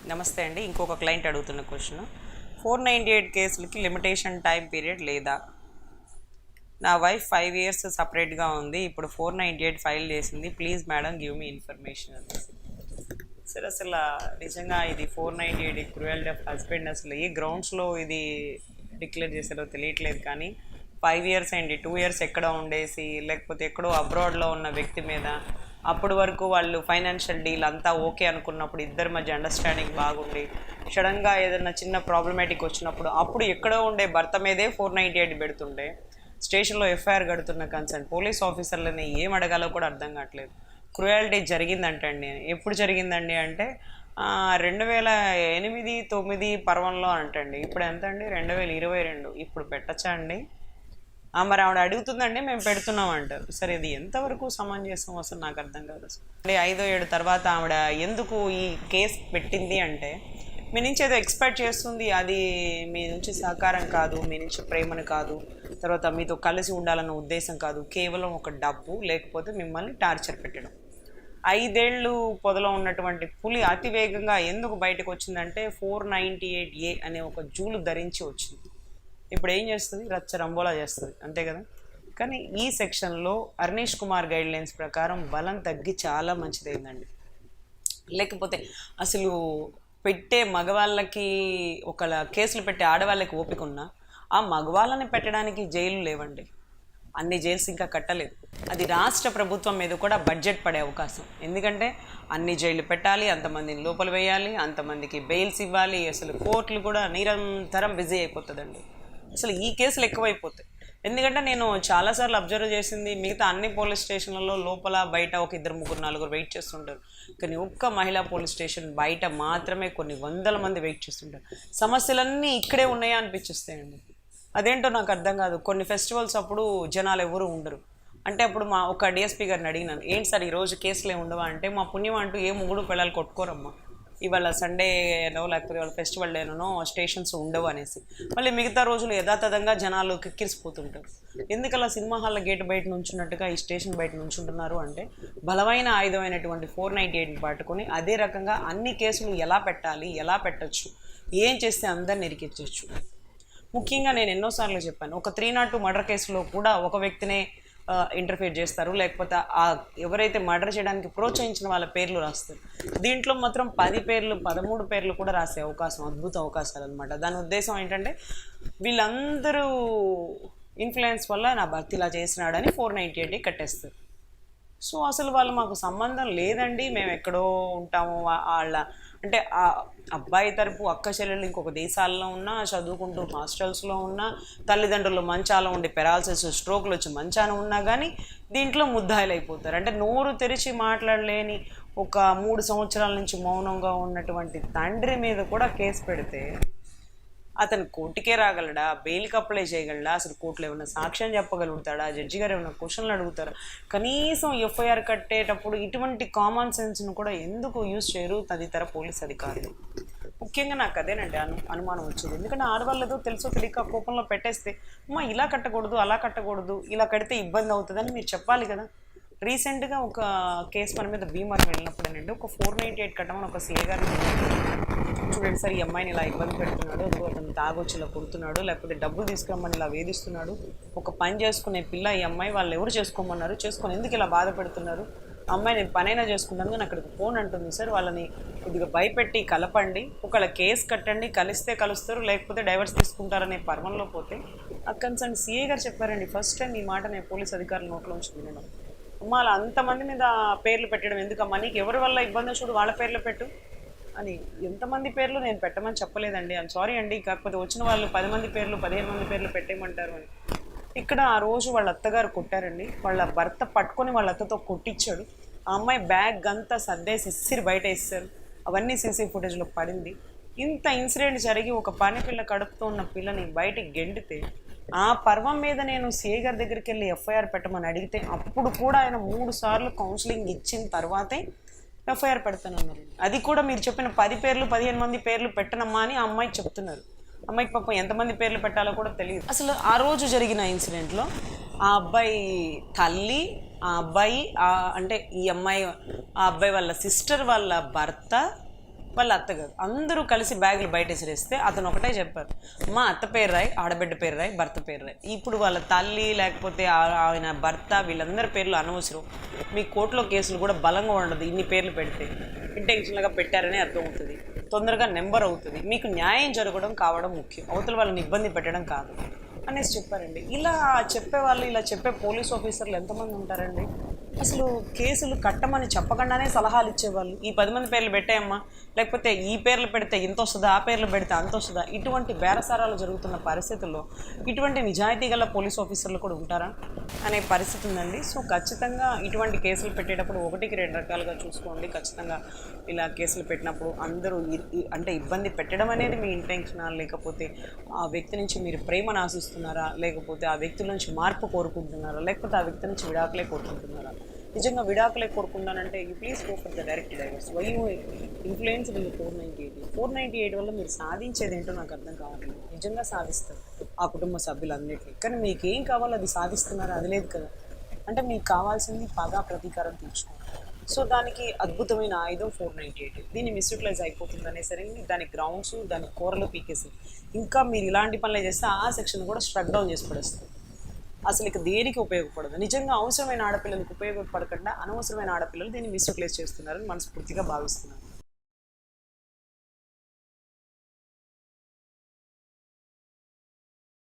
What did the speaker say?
నమస్తే అండి. ఇంకొక క్లయింట్ అడుగుతున్న క్వశ్చన్, 498 కేసులకి లిమిటేషన్ టైం పీరియడ్ లేదా? నా వైఫ్ 5 ఇయర్స్ సపరేట్గా ఉంది, ఇప్పుడు 498 ఫైల్ చేసింది, please madam give me information అనేసి. సరే, అసలు నిజంగా ఇది 498 క్రూయల్టీ ఆఫ్ హస్బెండ్ అసలు ఏ గ్రౌండ్స్లో ఇది డిక్లేర్ చేశారో తెలియట్లేదు. కానీ 5 ఇయర్స్ అండి, 2 ఇయర్స్ ఎక్కడో ఉండేసి లేకపోతే ఎక్కడో అబ్రాడ్లో ఉన్న వ్యక్తి మీద అప్పటి వరకు వాళ్ళు ఫైనాన్షియల్ డీల్ అంతా ఓకే అనుకున్నప్పుడు ఇద్దరి మధ్య అండర్స్టాండింగ్ బాగుండి సడన్గా ఏదైనా చిన్న ప్రాబ్లమేటిక్ వచ్చినప్పుడు అప్పుడు ఎక్కడో ఉండే భర్త మీదే 498 పెడుతుండే స్టేషన్లో ఎఫ్ఐఆర్ కడుతున్న కన్సర్న్ పోలీస్ ఆఫీసర్లని ఏం అడగాలో కూడా అర్థం కావట్లేదు. క్రూయాలిటీ జరిగిందంటండి. ఎప్పుడు జరిగిందండి అంటే 2008-9 పర్వంలో అంటండి. ఇప్పుడు ఎంత అండి, 2022. ఇప్పుడు పెట్టచ్చా అండి? మరి ఆవిడ అడుగుతుందండి, మేము పెడుతున్నాం అంటారు. సరే, ఇది ఎంతవరకు సమంజసం అసలు నాకు అర్థం కాదు. అసలు 5 ఏడు తర్వాత ఆవిడ ఎందుకు ఈ కేసు పెట్టింది అంటే, మీ నుంచి ఏదో ఎక్స్పెక్ట్ చేస్తుంది, అది మీ నుంచి సహకారం కాదు, మీ నుంచి ప్రేమను కాదు, తర్వాత మీతో కలిసి ఉండాలన్న ఉద్దేశం కాదు, కేవలం ఒక డబ్బు లేకపోతే మిమ్మల్ని టార్చర్ పెట్టడం. 5 ఏళ్ళు పొదలో ఉన్నటువంటి పులి అతి వేగంగా ఎందుకు బయటకు వచ్చిందంటే 498A అనే ఒక జూలు ధరించి వచ్చింది. ఇప్పుడు ఏం చేస్తుంది? రచ్చ రంబోలా చేస్తుంది, అంతే కదా. కానీ ఈ సెక్షన్లో అర్నీష్ కుమార్ గైడ్లైన్స్ ప్రకారం బలం తగ్గి చాలా మంచిదైందండి. లేకపోతే అసలు పెట్టే మగవాళ్ళకి ఒక కేసులు పెట్టే ఆడవాళ్ళకి ఓపిక ఉన్నా ఆ మగవాళ్ళని పెట్టడానికి జైలు లేవండి. అన్ని జైల్స్ ఇంకా కట్టలేదు. అది రాష్ట్ర ప్రభుత్వం మీద కూడా బడ్జెట్ పడే అవకాశం. ఎందుకంటే అన్ని జైలు పెట్టాలి, అంతమందిని లోపల వేయాలి, అంతమందికి బెయిల్స్ ఇవ్వాలి. అసలు కోర్టులు కూడా నిరంతరం బిజీ అయిపోతుందండి. అసలు ఈ కేసులు ఎక్కువైపోతాయి. ఎందుకంటే నేను చాలాసార్లు అబ్జర్వ్ చేసింది, మిగతా అన్ని పోలీస్ స్టేషన్లలో లోపల బయట ఒక 2-3-4 వెయిట్ చేస్తుంటారు. కానీ ఒక్క మహిళా పోలీస్ స్టేషన్ బయట మాత్రమే కొన్ని వందల మంది వెయిట్ చేస్తుంటారు. సమస్యలన్నీ ఇక్కడే ఉన్నాయా అనిపించేస్తాయండి. అదేంటో నాకు అర్థం కాదు. కొన్ని ఫెస్టివల్స్ అప్పుడు జనాలు ఎవరు ఉండరు. అంటే అప్పుడు మా ఒక డిఎస్పీ గారిని అడిగినాను, ఏంటి సార్ ఈరోజు కేసులు ఏమి ఉండవా అంటే, మా పుణ్యం అంటూ ఏ ముగ్గురు పిల్లలు కొట్టుకోరమ్మా, ఇవాళ సండేనో లేకపోతే ఇవాళ ఫెస్టివల్ డేనో స్టేషన్స్ ఉండవు అనేసి. మళ్ళీ మిగతా రోజులు యథాతథంగా జనాలు కిక్కిరిసిపోతుంటారు. ఎందుకలా సినిమా హాల్ల గేట్ బయట నుంచున్నట్టుగా ఈ స్టేషన్ బయట నుంచుంటున్నారు అంటే, బలమైన ఆయుధమైనటువంటి 498 పట్టుకొని అదే రకంగా అన్ని కేసులు ఎలా పెట్టాలి, ఎలా పెట్టచ్చు, ఏం చేస్తే అందరిని ఇరికించవచ్చు. ముఖ్యంగా నేను ఎన్నోసార్లు చెప్పాను, ఒక 302 మర్డర్ కేసులో కూడా ఒక వ్యక్తినే ఇంటర్ఫియర్ చేస్తారు, లేకపోతే ఎవరైతే మర్డర్ చేయడానికి ప్రోత్సహించిన వాళ్ళ పేర్లు రాస్తారు. దీంట్లో మాత్రం 10 పేర్లు 13 పేర్లు కూడా రాసే అవకాశం, అద్భుత అవకాశాలు అనమాట. దాని ఉద్దేశం ఏంటంటే, వీళ్ళందరూ ఇన్ఫ్లుయెన్స్ వల్ల నా భర్త ఇలా చేసినాడని 498 కట్టేస్తారు. సో అసలు వాళ్ళు మాకు సంబంధం లేదండి, మేము ఎక్కడో ఉంటాము, వాళ్ళ అంటే ఆ అబ్బాయి తరపు అక్క చెల్లెళ్ళు ఇంకొక దేశాల్లో ఉన్నా, చదువుకుంటూ హాస్టల్స్లో ఉన్నా, తల్లిదండ్రులు మంచాలో ఉండి పెరాలసిస్ స్ట్రోక్లు వచ్చి మంచాన ఉన్నా కానీ దీంట్లో ముద్దాయిలు అయిపోతారు. అంటే నోరు తెరిచి మాట్లాడలేని ఒక 3 సంవత్సరాల నుంచి మౌనంగా ఉన్నటువంటి తండ్రి మీద కూడా కేసు పెడితే అతను కోర్టుకే రాగలడా, బెయిల్కి అప్లై చేయగలడా, అసలు కోర్టులో ఏమైనా సాక్ష్యం చెప్పగలుగుతాడా, జడ్జి గారు ఏమైనా క్వశ్చన్లు అడుగుతారా, కనీసం ఎఫ్ఐఆర్ కట్టేటప్పుడు ఇటువంటి కామన్ సెన్స్ను కూడా ఎందుకు యూజ్ చేయరు తదితర పోలీస్ అధికారులు? ముఖ్యంగా నాకు అదేనండి అనుమానం వచ్చింది. ఎందుకంటే ఆడవాళ్ళతో తెలుసో తెలియక కోపంలో పెట్టేస్తే, అమ్మ ఇలా కట్టకూడదు, అలా కట్టకూడదు, ఇలా కడితే ఇబ్బంది అవుతుందని మీరు చెప్పాలి కదా. రీసెంట్గా ఒక కేసు మన మీద భీమవరం వెళ్ళినప్పుడేనండి, ఒక 498 కట్టమని ఒక సీఏ గారిని, చూడండి సార్, ఈ అమ్మాయిని ఇలా ఇబ్బంది పెడుతున్నాడు, అతను తాగొచ్చి ఇలా కొడుతున్నాడు, లేకపోతే డబ్బులు తీసుకురమ్మని ఇలా వేధిస్తున్నాడు, ఒక పని చేసుకునే పిల్ల ఈ అమ్మాయి, వాళ్ళు ఎవరు చేసుకోమన్నారు, చేసుకొని ఎందుకు ఇలా బాధ పెడుతున్నారు, అమ్మాయి నేను పనైనా చేసుకుంటాను కానీ అక్కడికి ఫోన్ అంటుంది సార్, వాళ్ళని కొద్దిగా భయపెట్టి కలపండి, ఒకళ్ళ కేసు కట్టండి, కలిస్తే కలుస్తారు, లేకపోతే డైవర్స్ తీసుకుంటారనే పర్వంలో పోతే ఆ కన్సర్న్ సీఏ గారు చెప్పారండి, ఫస్ట్ టైం ఈ మాట నేను పోలీస్ అధికారుల నోట్లో నుంచి వినడం. అమ్మ అలా అంతమంది మీద పేర్లు పెట్టడం ఎందుకమ్మా, నీకు ఎవరి వల్ల ఇబ్బంది చూడు వాళ్ళ పేర్లు పెట్టు అని. ఎంతమంది పేర్లు నేను పెట్టమని చెప్పలేదండి, ఐమ్ సారీ అండి, కాకపోతే వచ్చిన వాళ్ళు 10 మంది పేర్లు 15 మంది పేర్లు పెట్టేయమంటారు అని. ఇక్కడ ఆ రోజు వాళ్ళ అత్తగారు కొట్టారండి, వాళ్ళ భర్త పట్టుకొని వాళ్ళ అత్తతో కొట్టించాడు. ఆ అమ్మాయి బ్యాగ్ అంతా సర్దేసి ఇసిరి బయట వేస్తారు, అవన్నీ సీసీ ఫుటేజ్లో పడింది. ఇంత ఇన్సిడెంట్ జరిగి ఒక పని పిల్ల కడుపుతూ ఉన్న పిల్లని బయటికి గెండితే ఆ పర్వం మీద నేను సీఏ గారి దగ్గరికి వెళ్ళి ఎఫ్ఐఆర్ పెట్టమని అడిగితే అప్పుడు కూడా ఆయన 3 సార్లు కౌన్సిలింగ్ ఇచ్చిన తర్వాతే ఎఫ్ఐఆర్ పెడతానన్నారు. అది కూడా మీరు చెప్పిన 10 పేర్లు 15 మంది పేర్లు పెట్టనమ్మా అని ఆ అమ్మాయి చెప్తున్నారు. అమ్మాయికి పాపం ఎంతమంది పేర్లు పెట్టాలో కూడా తెలియదు. అసలు ఆ రోజు జరిగిన ఇన్సిడెంట్లో ఆ అబ్బాయి తల్లి, ఆ అబ్బాయి అంటే ఈ అమ్మాయి ఆ అబ్బాయి వాళ్ళ సిస్టర్ వాళ్ళ భర్త, వాళ్ళ అత్త కాదు, అందరూ కలిసి బ్యాగులు బయట విసిరేస్తే అతను ఒకటే చెప్పారు, మా అత్త పేరు రాయి, ఆడబిడ్డ పేరు రాయి, భర్త పేరు రాయి. ఇప్పుడు వాళ్ళ తల్లి లేకపోతే ఆయన భర్త వీళ్ళందరి పేర్లు అనవసరం. మీ కోర్టులో కేసులు కూడా బలంగా ఉండదు ఇన్ని పేర్లు పెడితే. ఇంటెన్షన్గా పెట్టారని అర్థం అవుతుంది, తొందరగా నెంబర్ అవుతుంది. మీకు న్యాయం జరగడం కావడం ముఖ్యం, అవతల వాళ్ళని ఇబ్బంది పెట్టడం కాదు అనేసి చెప్పారండి. ఇలా చెప్పేవాళ్ళు, ఇలా చెప్పే పోలీస్ ఆఫీసర్లు ఎంతమంది ఉంటారండి? అసలు కేసులు కట్టమని చెప్పకుండానే సలహాలు ఇచ్చేవాళ్ళు. ఈ 10 మంది పేర్లు పెట్టాయమ్మా, లేకపోతే ఈ పేర్లు పెడితే ఇంత వస్తుందా, ఆ పేర్లు పెడితే అంత వస్తుందా, ఇటువంటి బేరసారాలు జరుగుతున్న పరిస్థితుల్లో ఇటువంటి నిజాయితీ గల పోలీస్ ఆఫీసర్లు కూడా ఉంటారా అనే పరిస్థితి ఉందండి. సో ఖచ్చితంగా ఇటువంటి కేసులు పెట్టేటప్పుడు 1కి 2 రకాలుగా చూసుకోండి. ఖచ్చితంగా ఇలా కేసులు పెట్టినప్పుడు అందరూ అంటే ఇబ్బంది పెట్టడం అనేది మీ ఇంటెన్షనా, లేకపోతే ఆ వ్యక్తి నుంచి మీరు ప్రేమను ఆశిస్తున్నారా, లేకపోతే ఆ వ్యక్తి నుంచి మార్పు కోరుకుంటున్నారా, లేకపోతే ఆ వ్యక్తి నుంచి విడాకులే కోరుకుంటున్నారా? నిజంగా విడాకులే కోరుకుంటానంటే you please go for the direct divorce. Why you influence in 498 వల్ల మీరు సాధించేది ఏంటో నాకు అర్థం కావట్లేదు. నిజంగా సాధిస్తారు ఆ కుటుంబ సభ్యులందరికీ, కానీ మీకు ఏం కావాలో అది సాధిస్తున్నారా? అది లేదు కదా. అంటే మీకు కావాల్సింది పగ ప్రతీకారం తీర్చుకోండి. సో దానికి అద్భుతమైన ఆయుధం 498. దీన్ని మిస్యూటిలైజ్ అయిపోతుందనే సరే దాని గ్రౌండ్స్, దాని కూరలు పీకేసి ఇంకా మీరు ఇలాంటి పనులు చేస్తే ఆ సెక్షన్ కూడా స్ట్రక్ డౌన్ చేసి పడేస్తుంది. అసలు ఇక దేనికి ఉపయోగపడదు. నిజంగా అవసరమైన ఆడపిల్లలకు ఉపయోగపడకుండా అనవసరమైన ఆడపిల్లలు దీన్ని మిస్యూటిలైజ్ చేస్తున్నారని మనస్ఫూర్తిగా భావిస్తున్నాను.